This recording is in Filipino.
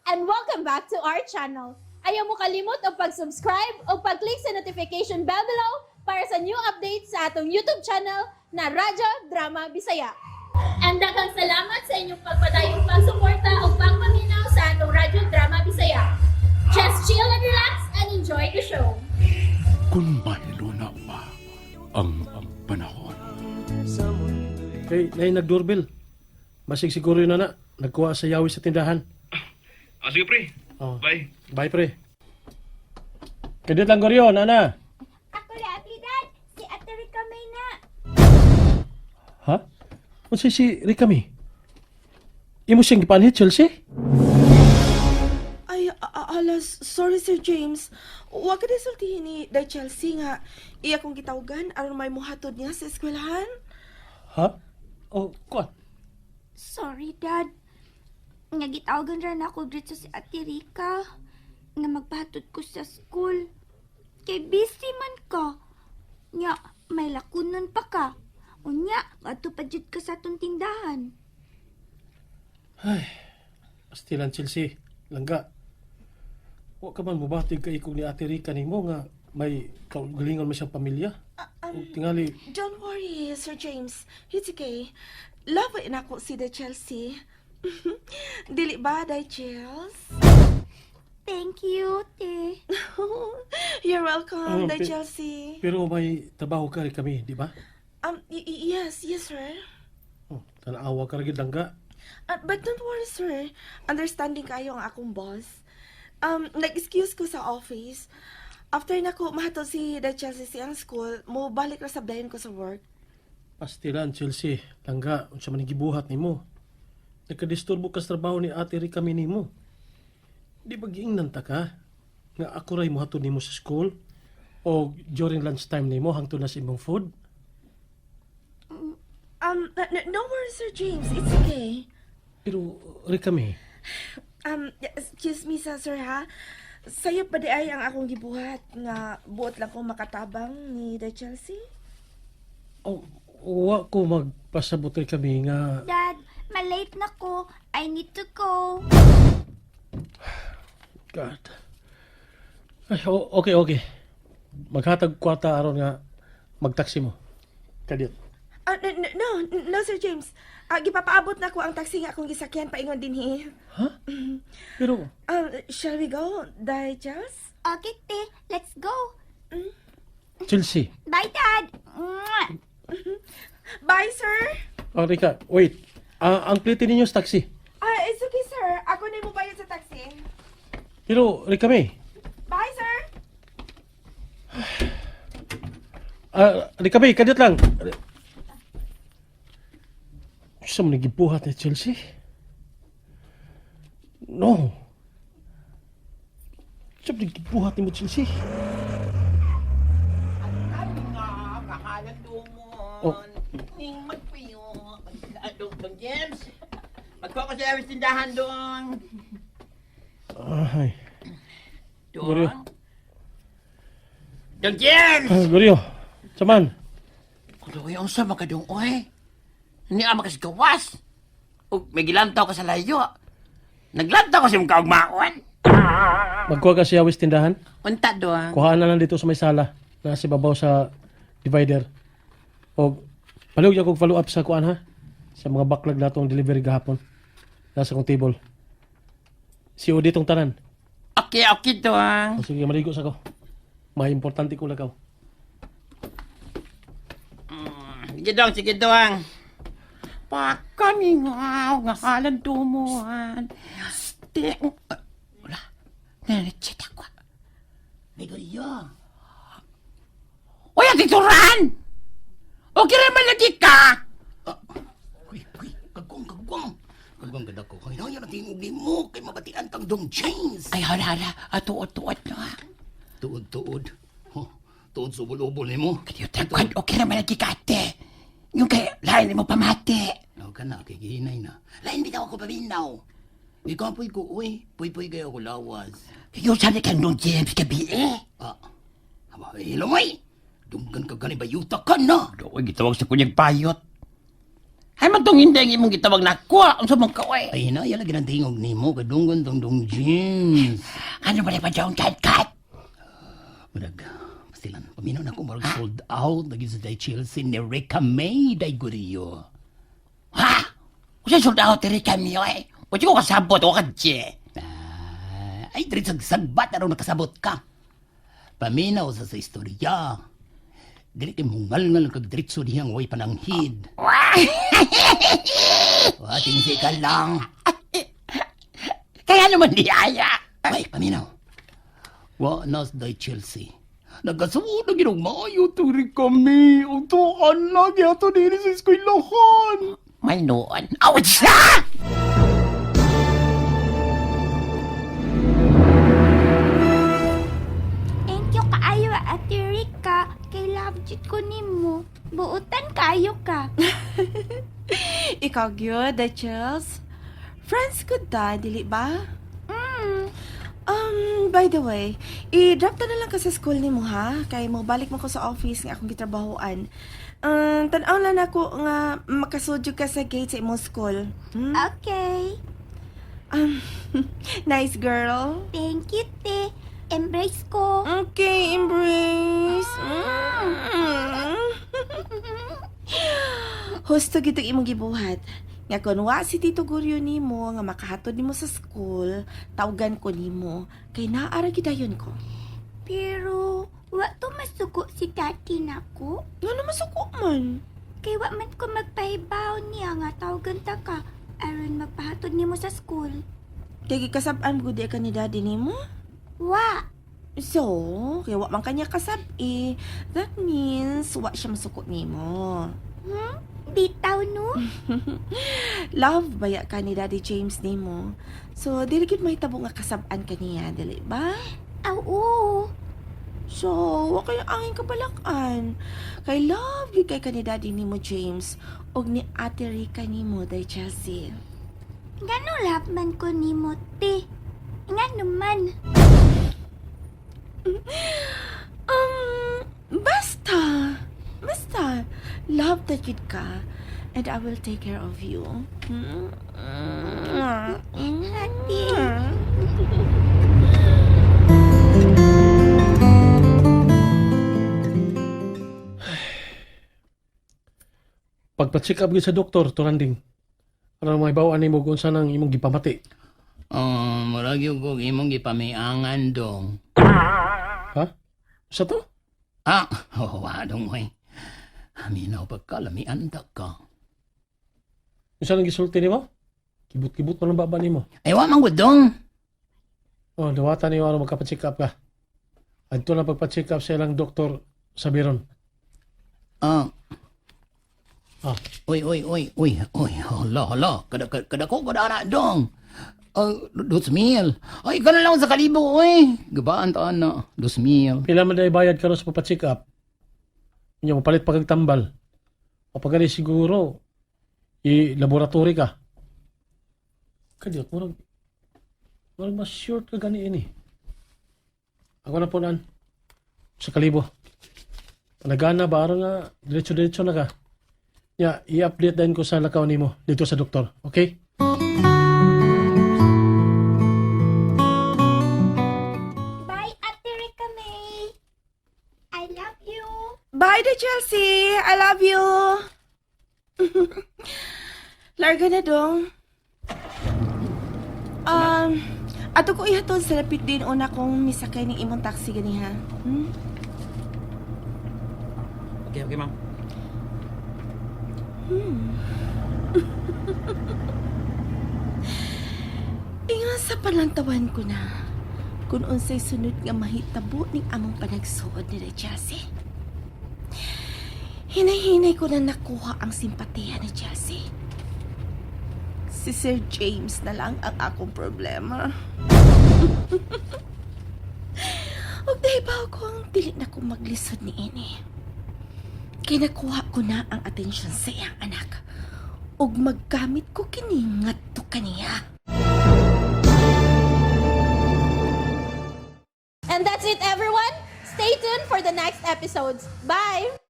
and welcome back to our channel. Ayaw mo kalimot o pag-subscribe o pag-click sa notification bell below para sa new updates sa atong YouTube channel na Radyo Drama Bisaya. And daghang salamat sa inyong pagpadayong pagsuporta o pagpaminaw sa atong Radyo Drama Bisaya. Just chill and relax and enjoy the show. Kung mahilo na pa ang panahon. Kay, nag-doorbell. Basig siguro yun na, nagkuha sa yawi sa tindahan. Sige, pre. Oh. Bye. Bye, pre. Kadit lang Goryo, nana. Ako na, Ate Dad. Si Ate Rica may na. Ha? Kung si Rica mi? Imo siyang gipanhit, Chelsea? Ay, alas, sorry Sir James. Huwag ka desultihin ni Day Chelsea nga. Iya kong gitawgan aron may muhatod niya sa eskwelahan. Ha? Oh, kuat. Sorry, Dad. Nga gitawagan rin ako dito si Ate Rica. Nga magpahatod ko sa school. Kay busy man ka. Nga, may lakunon pa ka. Unya, ato pa jud ka sa atong tindahan. Ay, pastilan Chelsea. Langga. Huwag ka man mubatig kay ikong ni Ate Rica ni mo nga may kaugalingon mo siyang pamilya. Tingali, Don't worry, Sir James. It's okay. Love na ako si Day Chelsea. Dili ba, Day Chels? Thank you, te. You're welcome, Day Pi- Chelsea. pero may trabaho ka rin kami, di ba? Yes, sir. Oh, tanawa ka rin langga. But don't worry, sir. Understanding kayo ang akong boss. Nag-excuse ko sa office. After na ko mahatod si Day Chelsea siyang school, mo balik na sabdayan ko sa work. Pastilan, Chelsea. Langga, unsa man gibuhat nimo. Nagkadisturbo ka sa trabaho ni Ate Rica mi nimo. Di ba giingnan ta ka? Nga ako ray mo hatod nimo sa school? O during lunchtime nimo hangtod na sa imong food? No worries, Sir James. It's okay. Pero, Rica mi, Excuse me, sir, ha? Sayo pa di ay ang akong gibuhat nga buot lang kong makatabang ni Day Chelsea? oh, wa ko magpasabot rin kami nga... Dad, malate na ko. I need to go. God. Ay, okay. Maghatag kwata aron nga magtaksi mo. Kadit. No, Sir James. Gipapaabot na ko ang taxi nga akong gisakyan paingon dinhi. Ha? Pero, Shall we go, Day Chels? Okay, te. Let's go. Chelsea. Bye, Dad. Mwah. Bye, sir. Oh, Rica, wait. Ang plate ninyo sa taxi. It's okay, sir. Ako na mo bayad sa taxi. Pero, Rica mi, Bye, sir. Rica mi, kadit lang. Gusto mo nagibuhat ni Chelsea? No. Gusto mo nagibuhat ni mo, Chelsea? Kahalan dumon. Oh. Ning magpuyo. Dong James. Magkuha ko sa tindahan doon. Ay. Goryo. Dong James! Goryo. Saman. Kuloy, ang sama ka dong, oy. Hindi ka makasigawas. O, may gilantaw ka sa layo. Naglantaw ka sa mga kaugmaon. Magkuha ka siya wis tindahan. Unta doon. Kuhaan na lang dito sa may sala. Nasa babaw sa divider. O, palihog niya kong follow up sa kuhaan ha. Sa mga backlog na itong delivery gahapon. Nasa kong table. COD itong tanan. Okay doon. O, sige, maligo sa ko. May importante ko lagaw. Sige doon. Pakamingaw, nga halan dumon. Wala. Nanachit ako. May guriyo. Uy, ang tituran! Okay rin malagi ka! Uy, kagwang. Kagwang ganda ko. Kaya yan ang tingog mo kay mabatian kang Dong James. Ay, hala. Tuod na. Tuod. Tuod subol-ubol ni mo. Kaya tagwan, okay rin malagi ka, ate. Yung kay lain mo pamati. Naw ka na, kay gihinay na. Lain bitaw ako pabinaw. Ikapoy ko, uy. Puy kayo ako lawas. Yung sabi kang Dong James gabi Haba, hilomay. Dunggan ka gani bayuta ka na. Doon, gitawag sa kunyang payot. Hay man tong hindi ang imong gitawag na kwa. Unsa man ka, oy? Ay, hinaya lagi ng tingog ni mo, kadunggan tong dong jeans. Ano ba na pa dyan, kat? Murag, pastilan, paminaw na ko, murag sold out, lagi sa day Chelsea, ni Rika May, day guriyo. Ha? Usa sold out diri kami, oy. Usa ko kasabot, o ka, je. Ay, diri sagbat, araw nakasabot ka. Paminaw sa istorya. Diri kay mungal-ngal kag diretso dihang way pananghid. Wating si ka lang. Kaya naman di aya. Ay, paminaw. Wa nas day Chelsea. Nagasuod na ginong maayo turi kami. Utuan na gyato diri sa eskwelahan. May noon. Awit siya! Thank you kaayo, Ate Rika. Kay love jud ko nimo. Buutan kaayo ka. Ikaw gyud, Chels. Friends ko ta, dili ba? By the way, i-drop na lang ka sa school ni mo, ha? Kay mo balik mo ko sa office nga akong gitrabahoan. Tanaw lang ako nga makasudyo ka sa gate sa imong school. Okay. Nice girl. Thank you, te. Embrace ko. Okay, embrace. Husto gito imong gibuhat. Nga kun wa si Tito Guryo nimo nga makahatod nimo sa school, tawgan ko nimo kay naara gidayon ko. Pero, wa to masuko si tati nako. Nga naman suko man. Kay wa man ko magpahibaw niya nga tawgan ta ka. Aron magpahatod nimo sa school. Kay kasab-an gud ka ni daddy nimo. Wa. So, kay wa man kanya kasab-i. That means wa siya masuko nimo. Bitaw no? Love baya ka ni Daddy James nimo. So, dili gid mahitabo nga kasab-an kaniya, dili ba? Oo. So, wa kayo angin kabalakan. Kay love gid kay ka ni Daddy nimo James og ni Ate Rika nimo day Chelsea. Ngano love man ko nimo, te? Ngano man? Basta, love that yun ka, and I will take care of you. Ate. Pagpa-check up gyud sa doktor, Turanding. Para may bawaan nimo kung saan ang imong gipamati. Murag yung kong imong gipamiangan dong. Ha? Sa to? Wadong mo eh. Aminaw pagkalamian ta ka. Kung saan ang gisulti nimo? Kibot-kibot pa lang baba nimo. Ay, wa man gud dong. Oh, dawatan niyo aron magpa-check up ka. Adto na pagpa-check up sa ilang doktor sa Biron. Uy, hala. Kada ko na dong. 2,000. Ay, ka na lang sa kalibo, uy. Gabaan taan na. 2,000. Pila man dai bayad karon sa pagpa-check up? Nya mapalit pa kag tambal. O pagani siguro i-laboratory ka. Kadiyot murag mas short ka gani ini. Ako na po naan. Sa kalibo. Panagana ba aron nga diretso-diretso na ka. Ya, i-update din ko sa lakaw nimo dito sa doktor. Okay? Bye, Ate Rika May. I love you. Bye day Chelsea, I love you. Larga na dong. Ato ko ihatod sa lapit din una kong misakay ng imong taxi ganiha. Okay, ma'am. Inga sa palantawan ko na kung unsay sunod nga mahitabo ning among panagsuod ni Chelsea. Hinay-hinay ko na nakuha ang simpatiya ni Chelsea. Si Sir James na lang ang akong problema. Huwag nahibaw ko ang dili na kong maglisod ni Ini. Kaya nakuha ko na ang atensyon sa iyang anak. Ug maggamit ko kiningat to kaniya. And that's it, everyone. Stay tuned for the next episodes. Bye!